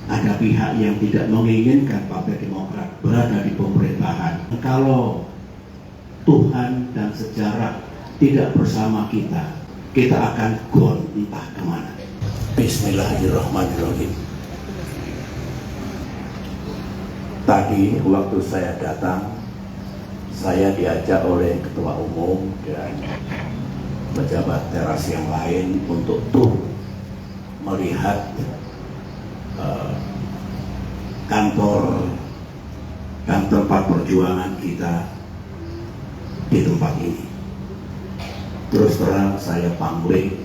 ada pihak yang tidak menginginkan Partai Demokrat berada di pemerintahan. Kalau Tuhan dan sejarah tidak bersama kita, kita akan gone entah kemana. Bismillahirrahmanirrahim. Tadi waktu saya datang, saya diajak oleh Ketua Umum dan pejabat teras yang lain untuk melihat kantor dan tempat perjuangan kita di tempat ini. Terus terang saya pangling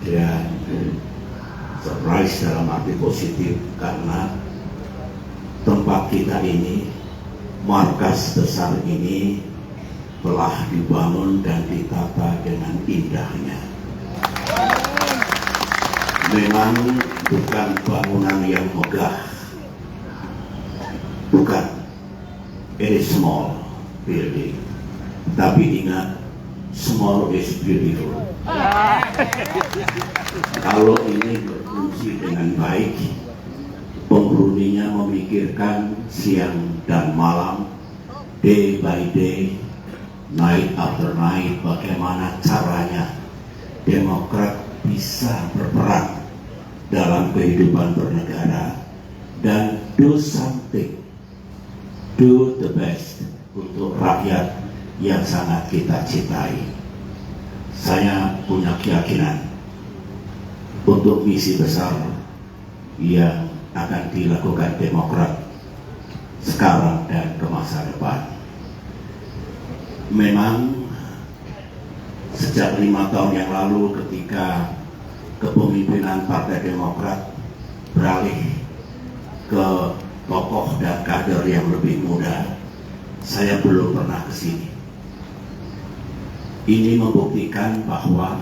dan surprise dalam arti positif karena tempat kita ini, markas besar ini telah dibangun dan ditata dengan indahnya. Memang bukan bangunan yang megah, bukan, it is small building, tapi ingat, small is beautiful. Kalau ini berfungsi dengan baik, penghuninya memikirkan siang dan malam, day by day, night after night, bagaimana caranya Demokrat bisa berperan dalam kehidupan bernegara dan do something, do the best untuk rakyat yang sangat kita cintai. Saya punya keyakinan untuk misi besar yang akan dilakukan Demokrat sekarang dan ke masa depan. Memang sejak 5 tahun yang lalu ketika kepemimpinan Partai Demokrat beralih ke tokoh dan kader yang lebih muda, saya belum pernah ke sini. Ini membuktikan bahwa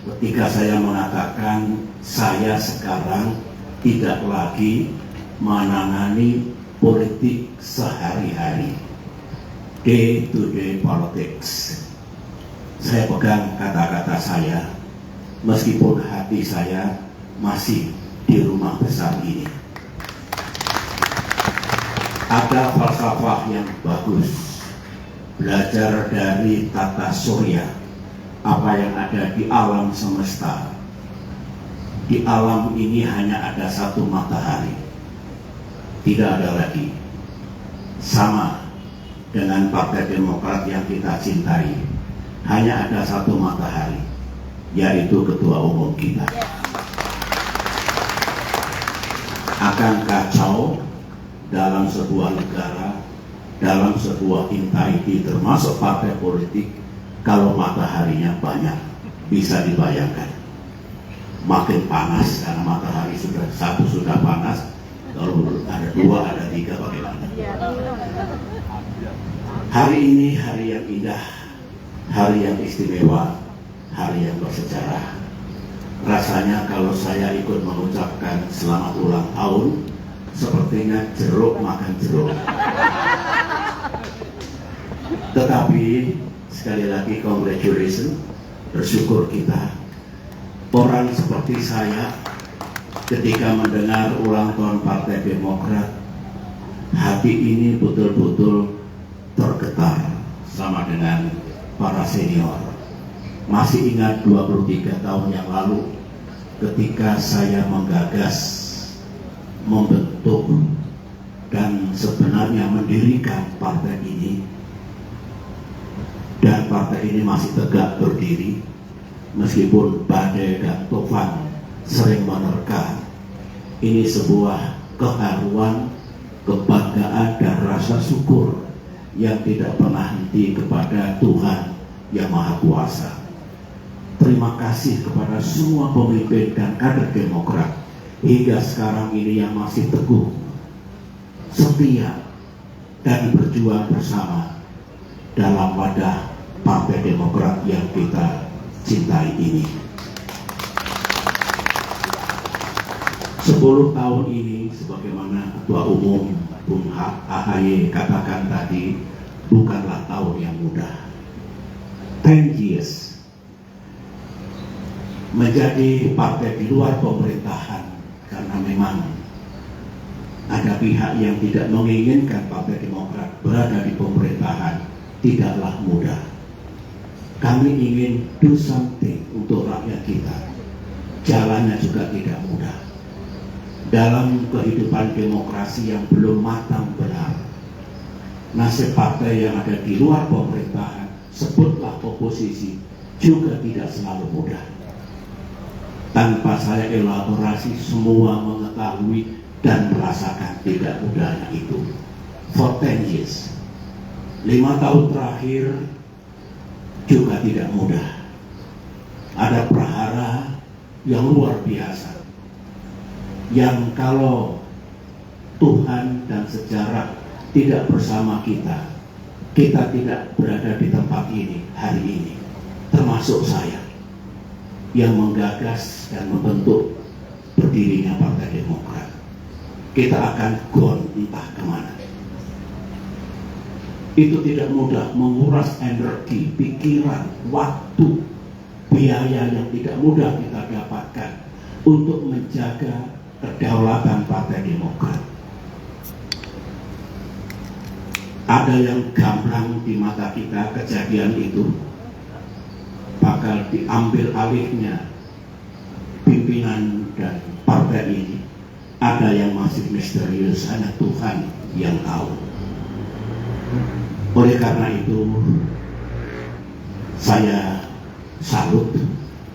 ketika saya mengatakan saya sekarang tidak lagi menangani politik sehari-hari, day to day politics. Saya pegang kata-kata saya, meskipun hati saya masih di rumah besar ini. Ada falsafah yang bagus, belajar dari tata surya, apa yang ada di alam semesta. Di alam ini hanya ada satu matahari, tidak ada lagi. Sama dengan Partai Demokrat yang kita cintai, hanya ada satu matahari, yaitu Ketua Umum kita. Akan kacau dalam sebuah negara, dalam sebuah entity termasuk partai politik, kalau mataharinya banyak. Bisa dibayangkan, makin panas karena matahari satu sudah panas, kalau ada 2, ada 3 bagaimana? Hari ini hari yang indah, hari yang istimewa, hari yang bersejarah. Rasanya kalau saya ikut mengucapkan selamat ulang tahun, sepertinya jeruk makan jeruk. Tetapi sekali lagi congratulations, bersyukur kita. Orang seperti saya ketika mendengar ulang tahun Partai Demokrat, hati ini betul-betul tergetar sama dengan para senior. Masih ingat 23 tahun yang lalu ketika saya menggagas, membentuk, dan sebenarnya mendirikan partai ini, dan partai ini masih tegak berdiri meskipun badai dan tufan sering menerka. Ini sebuah keharuan, kebanggaan, dan rasa syukur yang tidak pernah henti kepada Tuhan yang Maha Kuasa. Terima kasih kepada semua pemimpin dan kader Demokrat hingga sekarang ini yang masih teguh, setia, dan berjuang bersama dalam wadah Partai Demokrat yang kita cintai ini. 10 tahun ini, sebagaimana Ketua Umum Bung AHY katakan tadi, bukanlah tahun yang mudah. 10 years menjadi partai di luar pemerintahan, karena memang ada pihak yang tidak menginginkan Partai Demokrat berada di pemerintahan, tidaklah mudah. Kami ingin do something untuk rakyat kita. Jalannya juga tidak mudah. Dalam kehidupan demokrasi yang belum matang benar, nasib partai yang ada di luar pemerintahan, sebutlah oposisi, juga tidak selalu mudah. Tanpa saya elaborasi, semua mengetahui dan merasakan tidak mudahnya itu. For 10 years, 5 tahun terakhir juga tidak mudah. Ada prahara yang luar biasa, yang kalau Tuhan dan sejarah tidak bersama kita, kita tidak berada di tempat ini hari ini, termasuk saya yang menggagas dan membentuk berdirinya Partai Demokrat. Kita akan gone entah kemana. Itu tidak mudah, menguras energi, pikiran, waktu, biaya yang tidak mudah kita dapatkan untuk menjaga kedaulatan Partai Demokrat. Ada yang gamblang di mata kita kejadian itu, bakal diambil alihnya pimpinan dan partai ini. Ada yang masih misterius, hanya Tuhan yang tahu. Oleh karena itu, saya salut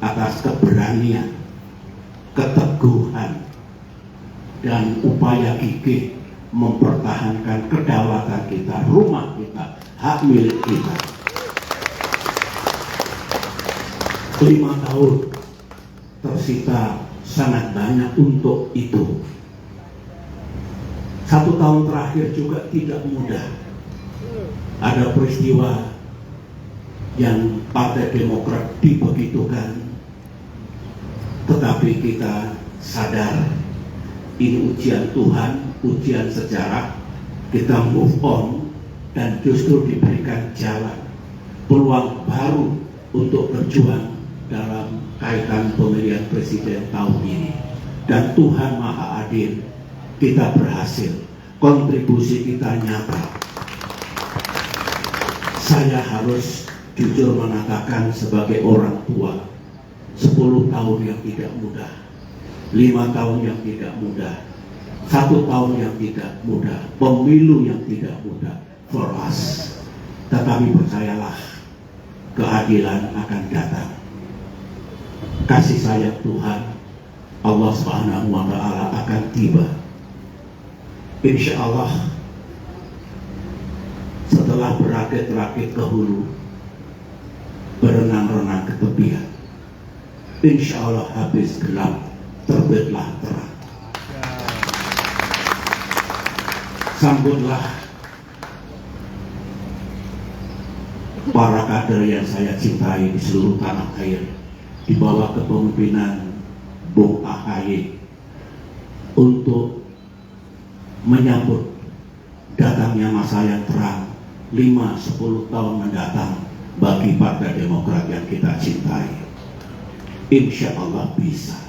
atas keberanian, keteguhan, dan upaya gigih mempertahankan kedaulatan kita, rumah kita, hak milik kita. 5 tahun tersita sangat banyak untuk itu. 1 tahun terakhir juga tidak mudah. Ada peristiwa yang Partai Demokrat dibegitukan, tetapi kita sadar ini ujian Tuhan, ujian sejarah. Kita move on dan justru diberikan jalan, peluang baru untuk berjuang dalam kaitan pemilihan presiden tahun ini. Dan Tuhan Maha Adil, kita berhasil, kontribusi kita nyata. Saya harus jujur mengatakan sebagai orang tua, 10 tahun yang tidak mudah, 5 tahun yang tidak mudah, 1 tahun yang tidak mudah, pemilu yang tidak mudah for us. Tetapi percayalah, keadilan akan datang. Kasih sayang Tuhan, Allah Subhanahu wa Ta'ala akan tiba. Insya Allah, setelah berakit-rakit ke hulu, berenang-renang ke tepian, insya Allah habis gelap, terbitlah terang. Sambutlah para kader yang saya cintai di seluruh tanah air, di bawah kepemimpinan Bung AHY, untuk menyambut datangnya masa yang terang 5-10 tahun mendatang bagi Partai Demokrat yang kita cintai. Insya Allah bisa.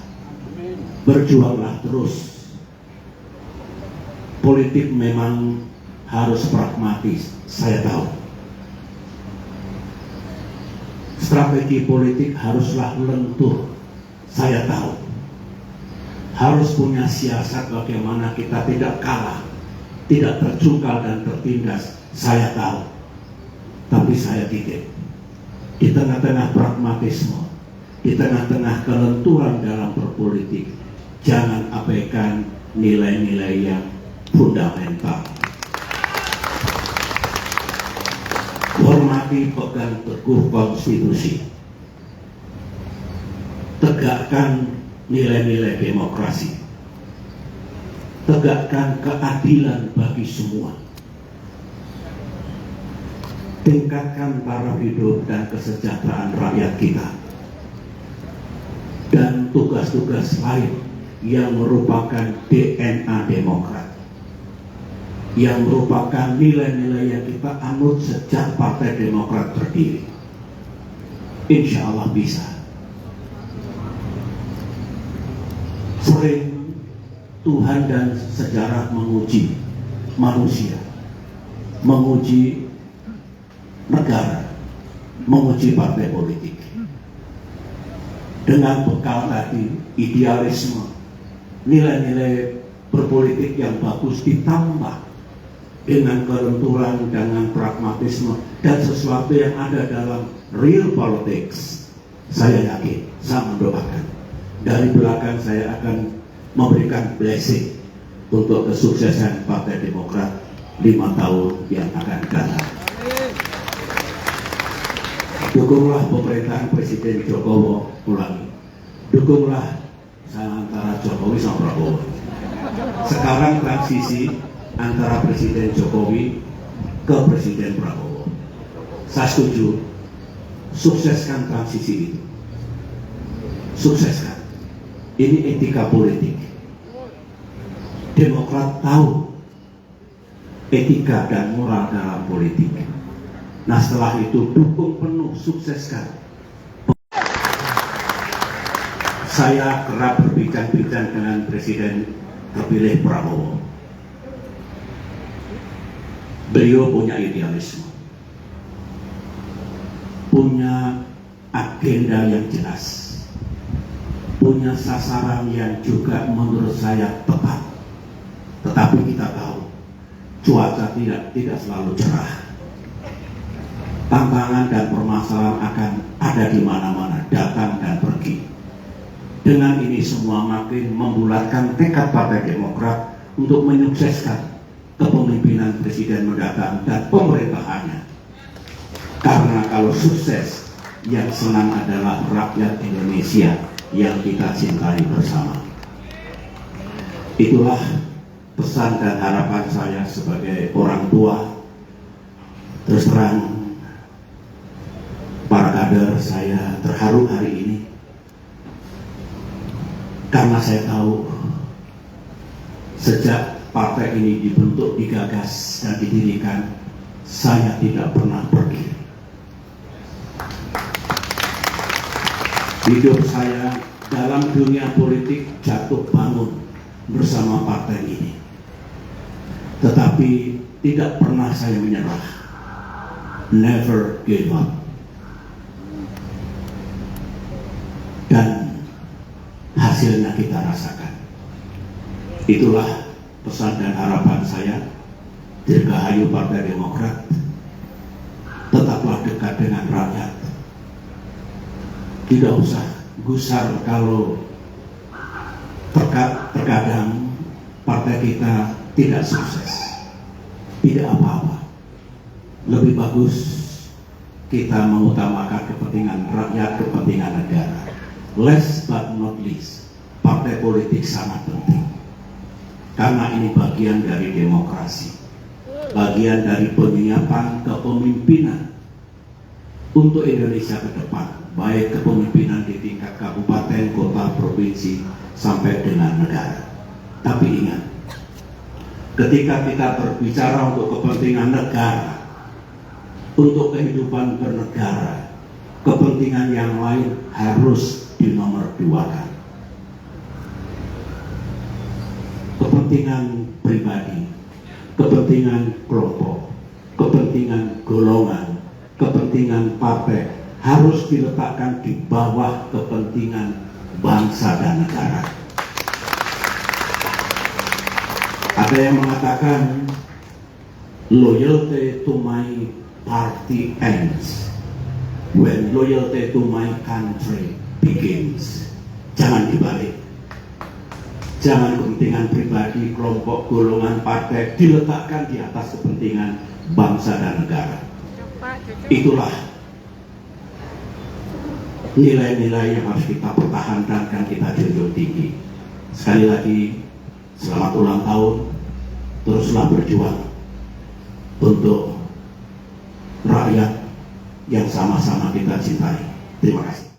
Berjuanglah terus. Politik memang harus pragmatis, saya tahu. Strategi politik haruslah lentur, saya tahu. Harus punya siasat bagaimana kita tidak kalah, tidak terjungkal dan tertindas, saya tahu. Tapi saya titip, di tengah-tengah pragmatisme, di tengah-tengah kelenturan dalam berpolitik, jangan abaikan nilai-nilai yang fundamental. Hormati, pegang teguh konstitusi. Tegakkan nilai-nilai demokrasi. Tegakkan keadilan bagi semua. Tingkatkan taraf hidup dan kesejahteraan rakyat kita. Dan tugas-tugas lain yang merupakan DNA Demokrat, yang merupakan nilai-nilai yang kita anut sejak Partai Demokrat berdiri. Insya Allah bisa. Sering Tuhan dan sejarah menguji manusia, menguji negara, menguji partai politik. Dengan bekal tadi idealisme, nilai-nilai berpolitik yang bagus ditambah dengan kelenturan, dengan pragmatisme dan sesuatu yang ada dalam real politics, saya yakin, saya mendoakan dari belakang saya akan memberikan blessing untuk kesuksesan Partai Demokrat 5 tahun yang akan datang. Dukunglah pemerintahan Presiden Jokowi, ulangi, dukunglah antara Jokowi sama Prabowo. Sekarang transisi antara Presiden Jokowi ke Presiden Prabowo. Saya setuju, sukseskan transisi itu. Sukseskan. Ini etika politik. Demokrat tahu etika dan moral dalam politik. Nah, setelah itu dukung penuh, sukseskan. Saya kerap berbincang-bincang dengan Presiden terpilih Prabowo. Beliau punya idealisme, punya agenda yang jelas, punya sasaran yang juga menurut saya tepat. Tetapi kita tahu cuaca tidak selalu cerah. Tantangan dan permasalahan akan ada di mana-mana, datang dan pergi. Dengan ini semua makin membulatkan tekad Partai Demokrat untuk menyukseskan kepemimpinan Presiden mendatang dan pemerintahannya. Karena kalau sukses, yang senang adalah rakyat Indonesia yang kita cintai bersama. Itulah pesan dan harapan saya sebagai orang tua. Terus terang, para kader, saya terharu hari ini karena saya tahu sejak partai ini dibentuk, digagas dan didirikan, saya tidak pernah pergi. Hidup saya dalam dunia politik jatuh bangun bersama partai ini. Tetapi tidak pernah saya menyerah. Never give up. Dan hasilnya kita rasakan. Itulah pesan dan harapan saya. Dirgahayu Partai Demokrat, tetaplah dekat dengan rakyat. Tidak usah gusar kalau terkadang partai kita tidak sukses. Tidak apa-apa. Lebih bagus kita mengutamakan kepentingan rakyat, kepentingan negara. Last but not least, partai politik sangat penting. Karena ini bagian dari demokrasi. Bagian dari penyiapan kepemimpinan untuk Indonesia ke depan. Baik kepemimpinan di tingkat kabupaten, kota, provinsi, sampai dengan negara. Tapi ingat, ketika kita berbicara untuk kepentingan negara, untuk kehidupan bernegara, kepentingan yang lain harus dinomorduakan. Kepentingan pribadi, kepentingan kelompok, kepentingan golongan, kepentingan partai harus diletakkan di bawah kepentingan bangsa dan negara. Ada yang mengatakan loyalty to my party ends when loyalty to my country begins. Jangan dibalik. Jangan kepentingan pribadi, kelompok, golongan, partai diletakkan di atas kepentingan bangsa dan negara. Itulah nilai-nilai yang harus kita pertahankan dan kita junjung tinggi. Sekali lagi, selamat ulang tahun. Teruslah berjuang untuk rakyat yang sama-sama kita cintai. Terima kasih.